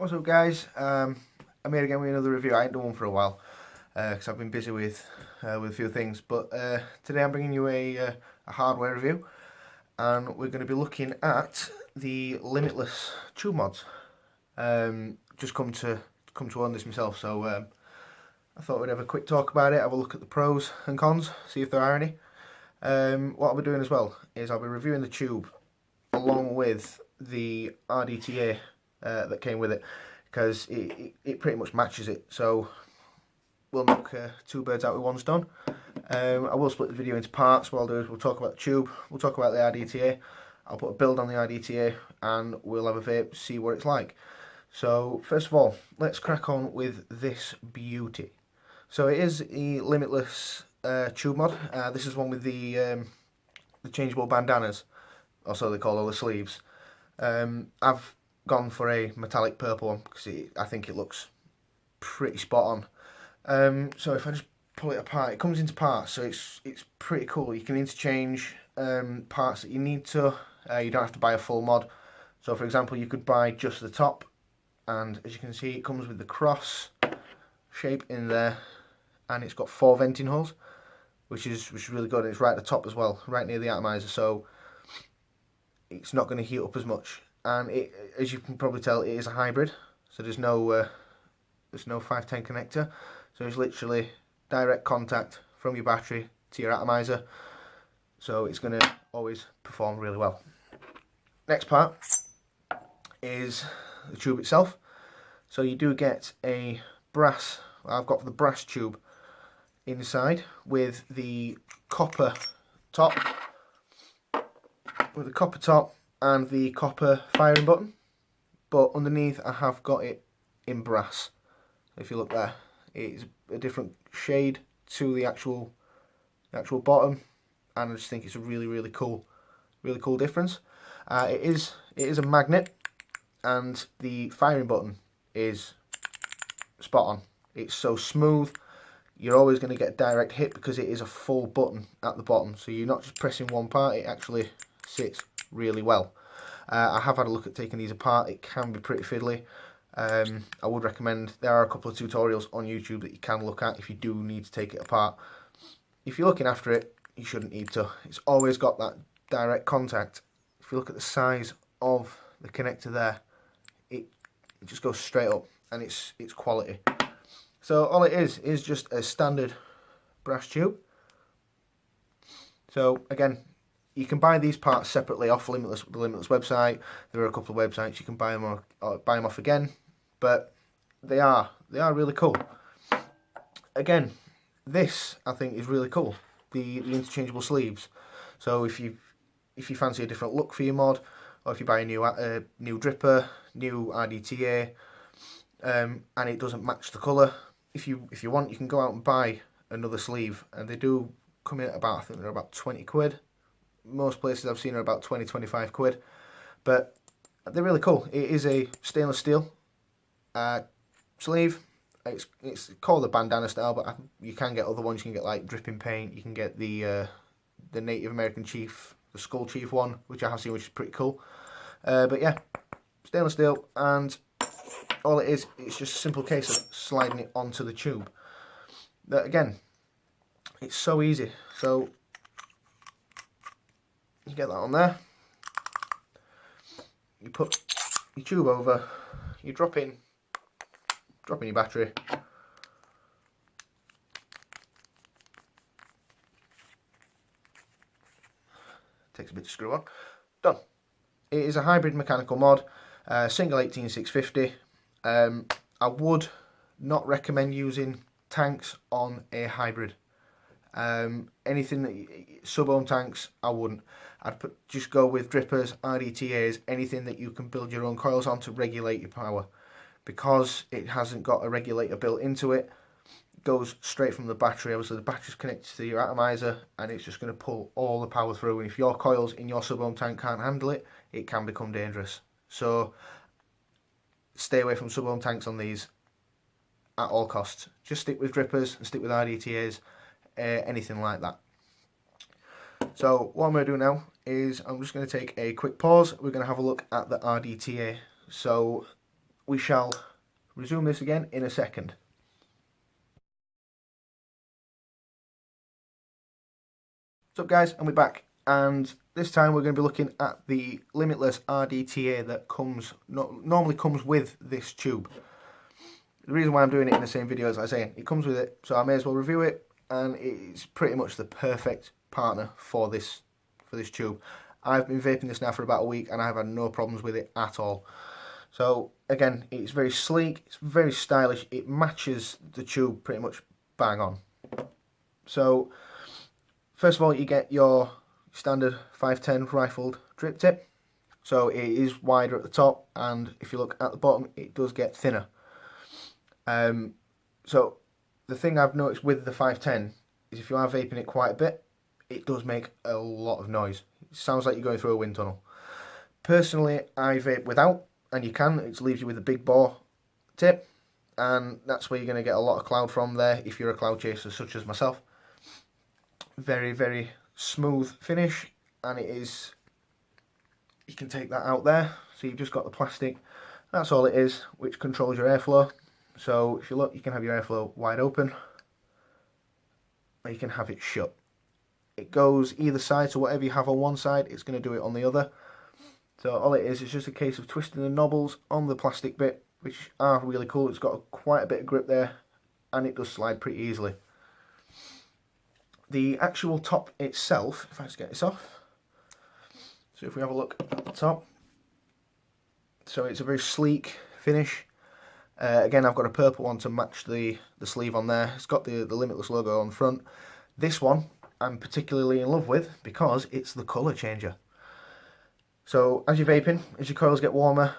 What's up, guys? I'm here again with another review. I ain't done one for a while because I've been busy with a few things. But today I'm bringing you a hardware review, and we're going to be looking at the Limitless tube mods. Just come to own this myself, so I thought we'd have a quick talk about it, have a look at the pros and cons, see if there are any. What I'll be doing as well is I'll be reviewing the tube along with the RDTA that came with it, because it pretty much matches it, so we'll knock two birds out with one stone. I will split the video into parts. What I'll do is we'll talk about the tube, we'll talk about the RDTA, I'll put a build on the RDTA, and we'll have a vape, see what it's like. So first of all, let's crack on with this beauty. So it is a Limitless tube mod. This is one with the changeable bandanas, or so they call all the sleeves. I've gone for a metallic purple one because I think it looks pretty spot on. So if I just pull it apart, it comes into parts, so it's pretty cool. You can interchange parts that you need to. You don't have to buy a full mod. So for example, you could buy just the top, and as you can see, it comes with the cross shape in there, and it's got 4 venting holes, which is really good. And it's right at the top as well, right near the atomizer, so it's not going to heat up as much. And it, as you can probably tell, it is a hybrid, so there's no 510 connector, so it's literally direct contact from your battery to your atomizer, so it's going to always perform really well. Next part is the tube itself. So you do get a brass, I've got the brass tube inside with the copper top, and the copper firing button, but underneath I have got it in brass. If you look there, it's a different shade to the actual bottom, and I just think it's a really cool difference. It is a magnet, and the firing button is spot on. It's so smooth, you're always going to get a direct hit because it is a full button at the bottom, so you're not just pressing one part, it actually sits really well. I have had a look at taking these apart. It can be pretty fiddly. I would recommend, there are a couple of tutorials on YouTube that you can look at if you do need to take it apart. If you're looking after it, you shouldn't need to. It's always got that direct contact. If you look at the size of the connector there, it just goes straight up, and it's quality. So all it is just a standard brass tube. So again, you can buy these parts separately off the Limitless website. There are a couple of websites you can buy them off again, but they are really cool. Again, this I think is really cool. The interchangeable sleeves. So if you fancy a different look for your mod, or if you buy a new dripper, new RDTA, and it doesn't match the colour, if you want, you can go out and buy another sleeve, and they do come in at about, I think they're about 20 quid. Most places I've seen are about 20-25 quid, but they're really cool. It is a stainless steel sleeve. It's called a bandana style, but you can get other ones. You can get like dripping paint. You can get the Native American Chief, the Skull Chief one, which I have seen, which is pretty cool. But yeah, stainless steel, and all it is, it's just a simple case of sliding it onto the tube. That, again, it's so easy. So you get that on there, you put your tube over, you drop in your battery, takes a bit to screw on, done. It is a hybrid mechanical mod, single 18650. I would not recommend using tanks on a hybrid. Anything that sub-ohm tanks, I wouldn't. I'd just go with drippers, RDTAs, anything that you can build your own coils on to regulate your power. Because it hasn't got a regulator built into it, it goes straight from the battery. Obviously the battery's connected to your atomizer, and it's just going to pull all the power through, and if your coils in your sub-ohm tank can't handle it, it can become dangerous. So stay away from sub-ohm tanks on these at all costs. Just stick with drippers and stick with RDTAs, anything like that. So what I'm going to do now is I'm just going to take a quick pause. We're going to have a look at the RDTA. So we shall resume this again in a second. What's up guys, and we're back, and this time we're going to be looking at the Limitless RDTA that normally comes with this tube. The reason why I'm doing it in the same video as I say, it comes with it, so I may as well review it, and it's pretty much the perfect partner for this tube. I've been vaping this now for about a week and I've had no problems with it at all. So again, it's very sleek, it's very stylish, it matches the tube pretty much bang on. So first of all, you get your standard 510 rifled drip tip. So it is wider at the top, and if you look at the bottom, it does get thinner. So the thing I've noticed with the 510 is if you are vaping it quite a bit, it does make a lot of noise. It sounds like you're going through a wind tunnel. Personally, I vape without, and you can. It leaves you with a big bore tip, and that's where you're going to get a lot of cloud from there if you're a cloud chaser such as myself. Very, very smooth finish, and it is, you can take that out there, so you've just got the plastic, that's all it is, which controls your airflow. So if you look, you can have your airflow wide open, or you can have it shut. It goes either side, so whatever you have on one side, it's going to do it on the other. So all it is just a case of twisting the knobbles on the plastic bit, which are really cool. It's got quite a bit of grip there, and it does slide pretty easily. The actual top itself, if I just get this off, so if we have a look at the top, so it's a very sleek finish. Again, I've got a purple one to match the sleeve on there. It's got the Limitless logo on the front. This one I'm particularly in love with because it's the colour changer. So as you're vaping, as your coils get warmer,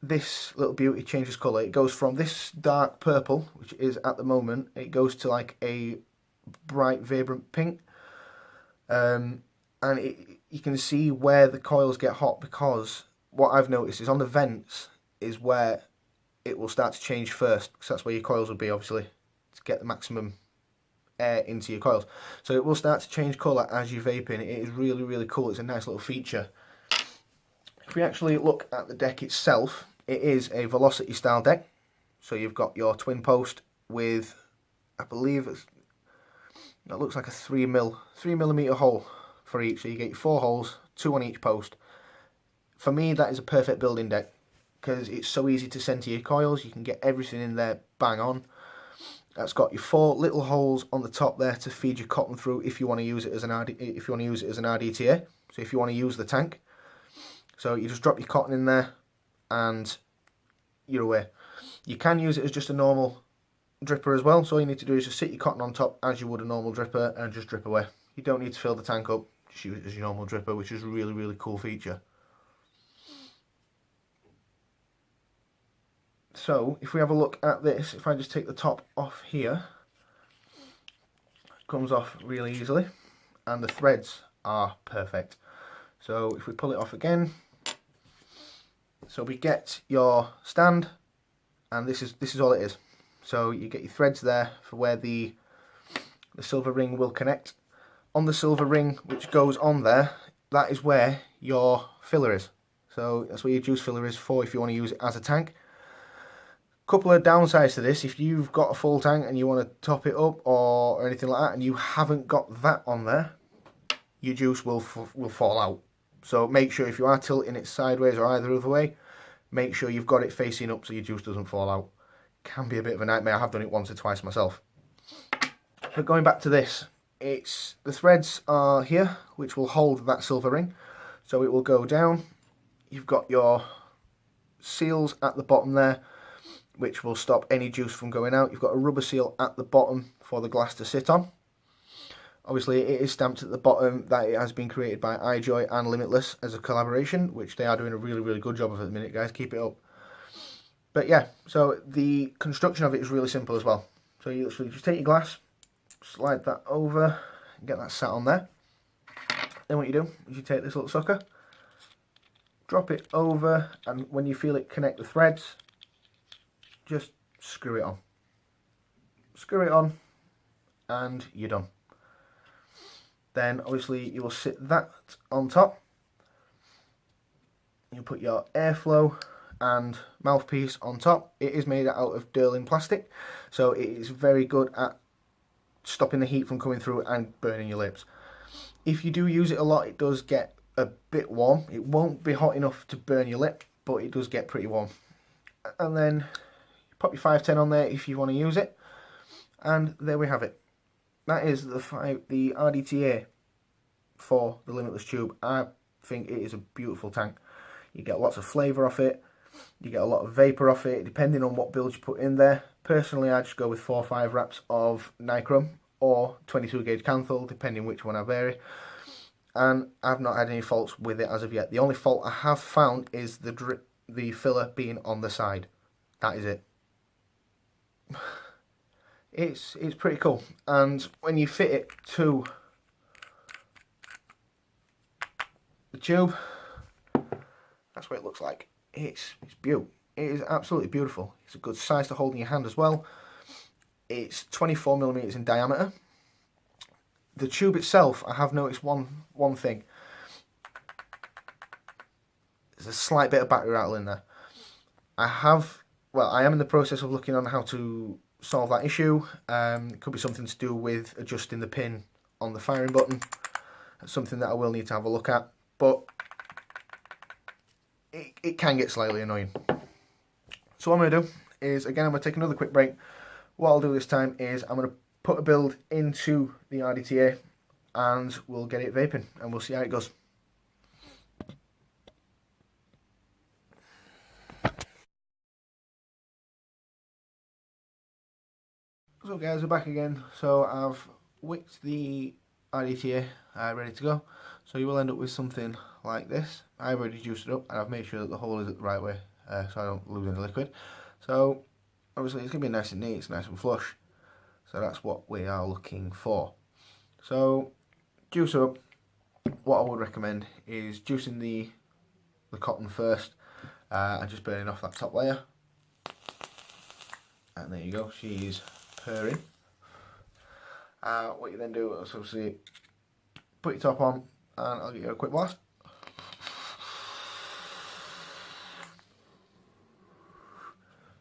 this little beauty changes colour. It goes from this dark purple, which it is at the moment, it goes to like a bright vibrant pink, and you can see where the coils get hot, because what I've noticed is on the vents is where it will start to change first, because that's where your coils will be, obviously, to get the maximum air into your coils. So it will start to change colour as you're vaping. It is really, really cool. It's a nice little feature. If we actually look at the deck itself, it is a velocity style deck. So you've got your twin post with, I believe it looks like a 3mm hole for each. So you get your 4 holes, 2 on each post. For me, that is a perfect building deck, because it's so easy to center your coils. You can get everything in there bang on. That's got your 4 little holes on the top there to feed your cotton through if you want to use it as an RDTA. So if you want to use the tank, so you just drop your cotton in there and you're away. You can use it as just a normal dripper as well. So all you need to do is just sit your cotton on top as you would a normal dripper and just drip away. You don't need to fill the tank up. Just use it as your normal dripper, which is a really, really cool feature. So if we have a look at this, if I just take the top off here, it comes off really easily, and the threads are perfect. So if we pull it off again, so we get your stand, and this is all it is. So you get your threads there for where the silver ring will connect. On the silver ring which goes on there, that is where your filler is. So that's where your juice filler is for if you want to use it as a tank. Couple of downsides to this: if you've got a full tank and you want to top it up or anything like that, and you haven't got that on there, your juice will fall out. So make sure if you are tilting it sideways or either other way, make sure you've got it facing up so your juice doesn't fall out. Can be a bit of a nightmare. I have done it once or twice myself. But going back to this, it's the threads are here, which will hold that silver ring. So it will go down. You've got your seals at the bottom there, which will stop any juice from going out. You've got a rubber seal at the bottom for the glass to sit on. Obviously it is stamped at the bottom that it has been created by iJoy and Limitless as a collaboration, which they are doing a really, really good job of at the minute, guys. Keep it up. But yeah, so the construction of it is really simple as well. So you literally just take your glass, slide that over, and get that sat on there. Then what you do is you take this little sucker, drop it over, and when you feel it connect the threads, just screw it on. Screw it on, and you're done. Then obviously you will sit that on top. You put your airflow and mouthpiece on top. It is made out of Durlin plastic, so it is very good at stopping the heat from coming through and burning your lips. If you do use it a lot, it does get a bit warm. It won't be hot enough to burn your lip, but it does get pretty warm. And then pop your 510 on there if you want to use it, and there we have it. That is the RDTA for the Limitless tube. I think it is a beautiful tank. You get lots of flavour off it, you get a lot of vapour off it, depending on what build you put in there. Personally, I just go with 4 or 5 wraps of nichrome or 22 gauge Canthal, depending which one I vary. And I've not had any faults with it as of yet. The only fault I have found is the filler being on the side. That is it. It's pretty cool, and when you fit it to the tube, that's what it looks like. It's beautiful. It is absolutely beautiful. It's a good size to hold in your hand as well. It's 24mm in diameter. The tube itself, I have noticed one thing. There's a slight bit of battery rattle in there. I am in the process of looking on how to solve that issue. It could be something to do with adjusting the pin on the firing button. That's something that I will need to have a look at, but it can get slightly annoying. So what I'm going to do is, again, I'm going to take another quick break. What I'll do this time is I'm going to put a build into the RDTA and we'll get it vaping and we'll see how it goes. So guys, we're back again. So I've wicked the RDTA ready to go. So you will end up with something like this. I've already juiced it up and I've made sure that the hole is the right way so I don't lose any liquid. So obviously it's going to be nice and neat, it's nice and flush. So that's what we are looking for. So juice up. What I would recommend is juicing the cotton first and just burning off that top layer. And there you go, she's purring. What you then do is obviously put your top on and I'll give you a quick blast.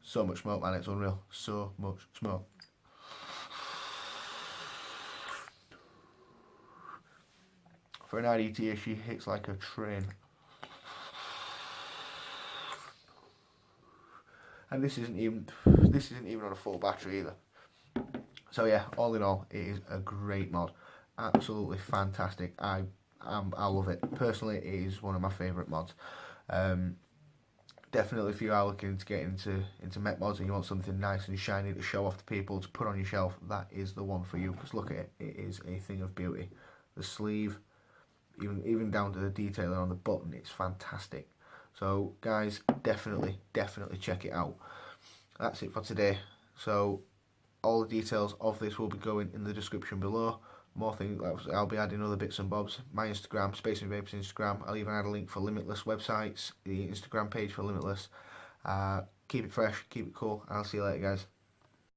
So much smoke, man, it's unreal. So much smoke. For an RDTA, she hits like a train. And this isn't even on a full battery either. So yeah, all in all, it is a great mod. Absolutely fantastic. I love it. Personally, it is one of my favourite mods. Definitely, if you are looking to get into mech mods and you want something nice and shiny to show off to people, to put on your shelf, that is the one for you. Because look at it, it is a thing of beauty. The sleeve, even down to the detailing on the button, it's fantastic. So guys, definitely check it out. That's it for today. So all the details of this will be going in the description below. More things, I'll be adding other bits and bobs. My Instagram, Space and Vape's Instagram. I'll even add a link for Limitless websites, the Instagram page for Limitless. Keep it fresh, keep it cool, and I'll see you later, guys.